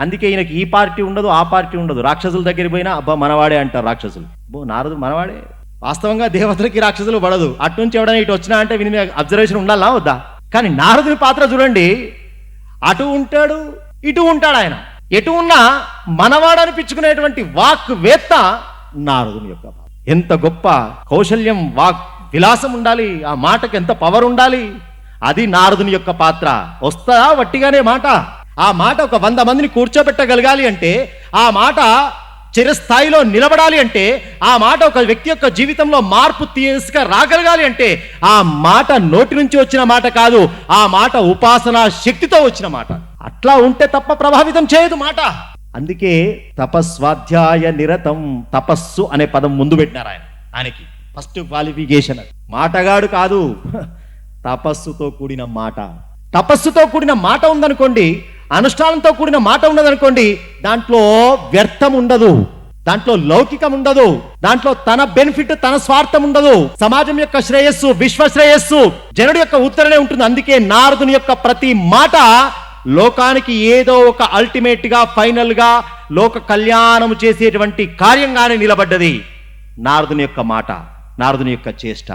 అందుకే ఈయనకి ఈ పార్టీ ఉండదు, ఆ పార్టీ ఉండదు. రాక్షసుల దగ్గరికి పోయినా అబ్బా మనవాడే అంటారు రాక్షసులు. నారదు మనవాడే. వాస్తవంగా దేవతలకి రాక్షసులు పడదు. అటు నుంచి ఎవడైనా ఇటు వచ్చినా అంటే విని అబ్జర్వేషన్ ఉండాలా వద్దా? కానీ నారదుని పాత్ర చూడండి, అటు ఉంటాడు ఇటు ఉంటాడు. ఆయన ఎటు ఉన్నా మనవాడు అనిపించుకునేటువంటి వాక్ వేత్త నారదుని యొక్క. ఎంత గొప్ప కౌశల్యం, వాక్ విలాసం ఉండాలి, ఆ మాటకి ఎంత పవర్ ఉండాలి. అది నారదుని యొక్క పాత్ర. వస్తుందా వట్టిగానే మాట? ఆ మాట ఒక 100 మందిని కూర్చోబెట్టగలగాలి అంటే, ఆ మాట చిరస్థాయిలో నిలబడాలి అంటే, ఆ మాట ఒక వ్యక్తి యొక్క జీవితంలో మార్పు తీసుకు రాగలగాలి అంటే, ఆ మాట నోటి నుంచి వచ్చిన మాట కాదు, ఆ మాట ఉపాసనా శక్తితో వచ్చిన మాట. అట్లా ఉంటే తప్ప ప్రభావితం చేయదు మాట. అందుకే తపస్వాధ్యాయ నిరతం, తపస్సు అనే పదం ముందు పెట్టినారు ఆయనకి ఫస్ట్ క్వాలిఫికేషన్. మాటగాడు కాదు, తపస్సుతో కూడిన మాట. తపస్సుతో కూడిన మాట ఉందనుకోండి, అనుష్ఠానంతో కూడిన మాట ఉన్నదనుకోండి, దాంట్లో వ్యర్థం ఉండదు, దాంట్లో లౌకికం ఉండదు, దాంట్లో తన బెనిఫిట్ తన స్వార్థం ఉండదు. సమాజం యొక్క శ్రేయస్సు, విశ్వ శ్రేయస్సు, జనుడి యొక్క ఉత్తరనే ఉంటుంది. అందుకే నారదుని యొక్క ప్రతి మాట లోకానికి ఏదో ఒక అల్టిమేట్ గా, ఫైనల్ గా లోక కళ్యాణం చేసేటువంటి కార్యంగానే నిలబడ్డది నారదుని యొక్క మాట, నారదుని యొక్క చేష్ట.